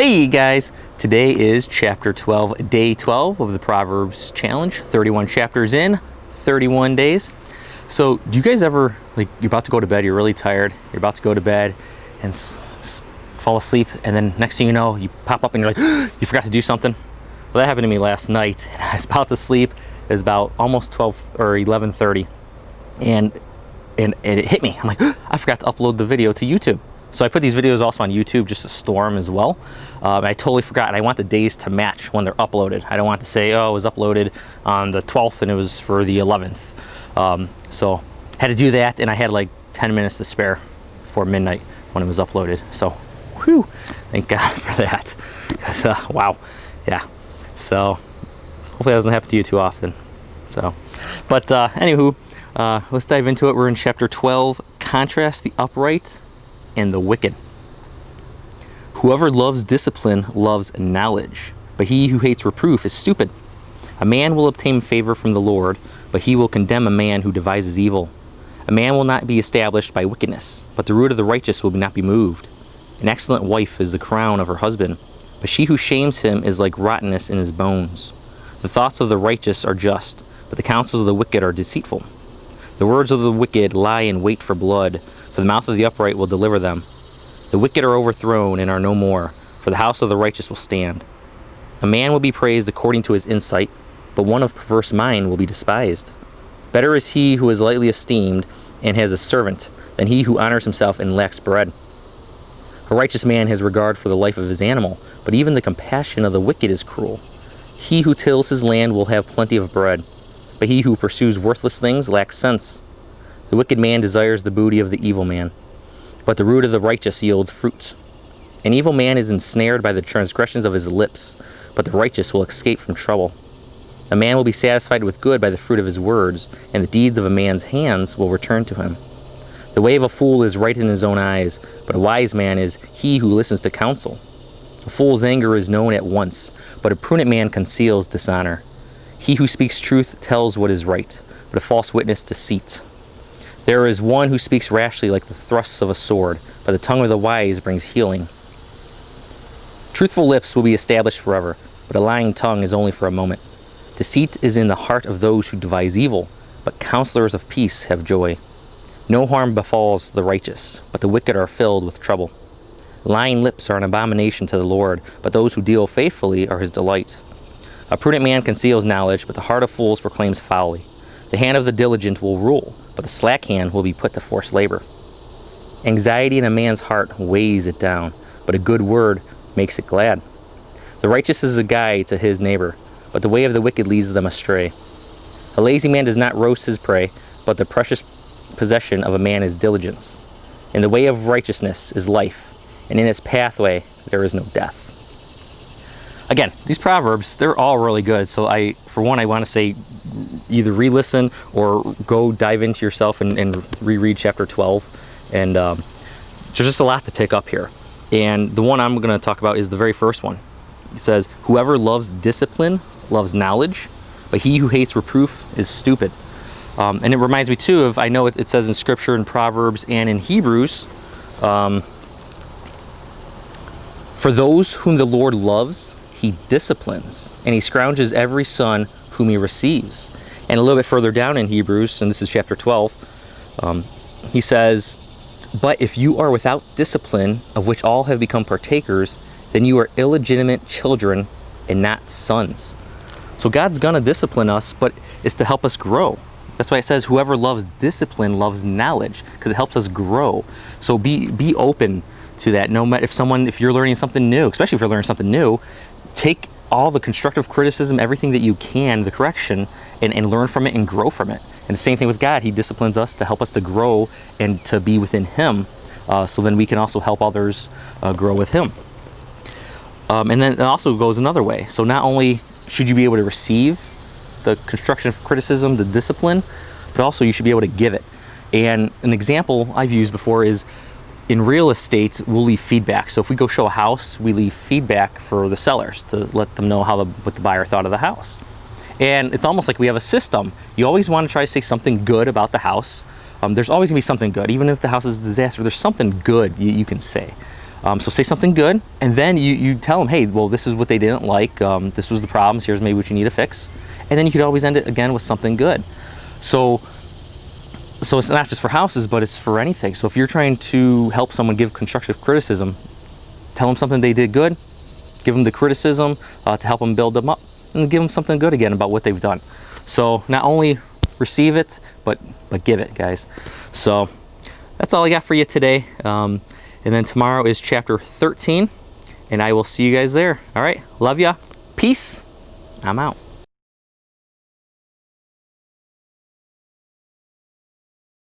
Hey guys, today is chapter 12, day 12 of the Proverbs challenge. 31 chapters in, 31 days. So do you guys ever, like, you're about to go to bed, you're really tired, you're about to go to bed and fall asleep, and then next thing you know, you pop up and you're like, you forgot to do something? Well, that happened to me last night. I was about to sleep. It was about almost 12 or 11:30, and it hit me. I'm like, I forgot to upload the video to YouTube. So I put these videos also on YouTube just to store them as well. I totally forgot, and I want the days to match when they're uploaded. I don't want to say, oh, it was uploaded on the 12th and it was for the 11th. So had to do that, and I had like 10 minutes to spare before midnight when it was uploaded. So, whew, thank God for that. 'Cause, wow, yeah. So hopefully that doesn't happen to you too often. So, but anywho, let's dive into it. We're in chapter 12. Contrast the upright and the wicked. Whoever loves discipline loves knowledge, but he who hates reproof is stupid. A man will obtain favor from the Lord, but he will condemn a man who devises evil. A man will not be established by wickedness, but the root of the righteous will not be moved. An excellent wife is the crown of her husband, but she who shames him is like rottenness in his bones. The thoughts of the righteous are just, but the counsels of the wicked are deceitful. The words of the wicked lie in wait for blood, for the mouth of the upright will deliver them. The wicked are overthrown and are no more, for the house of the righteous will stand. A man will be praised according to his insight, but one of perverse mind will be despised. Better is he who is lightly esteemed and has a servant, than he who honors himself and lacks bread. A righteous man has regard for the life of his animal, but even the compassion of the wicked is cruel. He who tills his land will have plenty of bread, but he who pursues worthless things lacks sense. The wicked man desires the booty of the evil man, but the root of the righteous yields fruit. An evil man is ensnared by the transgressions of his lips, but the righteous will escape from trouble. A man will be satisfied with good by the fruit of his words, and the deeds of a man's hands will return to him. The way of a fool is right in his own eyes, but a wise man is he who listens to counsel. A fool's anger is known at once, but a prudent man conceals dishonor. He who speaks truth tells what is right, but a false witness deceit. There is one who speaks rashly like the thrusts of a sword, but the tongue of the wise brings healing. Truthful lips will be established forever, but a lying tongue is only for a moment. Deceit is in the heart of those who devise evil, but counselors of peace have joy. No harm befalls the righteous, but the wicked are filled with trouble. Lying lips are an abomination to the Lord, but those who deal faithfully are his delight. A prudent man conceals knowledge, but the heart of fools proclaims folly. The hand of the diligent will rule, but the slack hand will be put to forced labor. Anxiety in a man's heart weighs it down, but a good word makes it glad. The righteous is a guide to his neighbor, but the way of the wicked leads them astray. A lazy man does not roast his prey, but the precious possession of a man is diligence. In the way of righteousness is life, and in its pathway there is no death. Again, these Proverbs, they're all really good. So I want to say either re-listen or go dive into yourself and reread chapter 12. And there's just a lot to pick up here. And the one I'm going to talk about is the very first one. It says, whoever loves discipline loves knowledge, but he who hates reproof is stupid. And it reminds me too of, I know it says in Scripture, in Proverbs and in Hebrews, for those whom the Lord loves, he disciplines, and he scrounges every son whom he receives. And a little bit further down in Hebrews, and this is chapter 12, he says, but if you are without discipline, of which all have become partakers, then you are illegitimate children and not sons. So God's going to discipline us, but it's to help us grow. That's why it says whoever loves discipline loves knowledge, because it helps us grow. So be open to that. No matter if you're learning something new, especially if you're learning something new, take all the constructive criticism, everything that you can, the correction, and learn from it and grow from it. And the same thing with God. He disciplines us to help us to grow and to be within him, so then we can also help others grow with him. And then it also goes another way. So not only should you be able to receive the constructive criticism, the discipline, but also you should be able to give it. And an example I've used before is in real estate, we'll leave feedback. So if we go show a house, we leave feedback for the sellers to let them know what the buyer thought of the house. And it's almost like we have a system. You always want to try to say something good about the house. There's always going to be something good. Even if the house is a disaster, there's something good you can say. So say something good, and then you tell them, hey, well, this is what they didn't like. This was the problems. Here's maybe what you need to fix. And then you could always end it again with something good. So it's not just for houses, but it's for anything. So if you're trying to help someone give constructive criticism, tell them something they did good, give them the criticism to help them build them up, and give them something good again about what they've done. So not only receive it, but give it, guys. So that's all I got for you today. And then tomorrow is chapter 13, and I will see you guys there. All right, love ya. Peace. I'm out.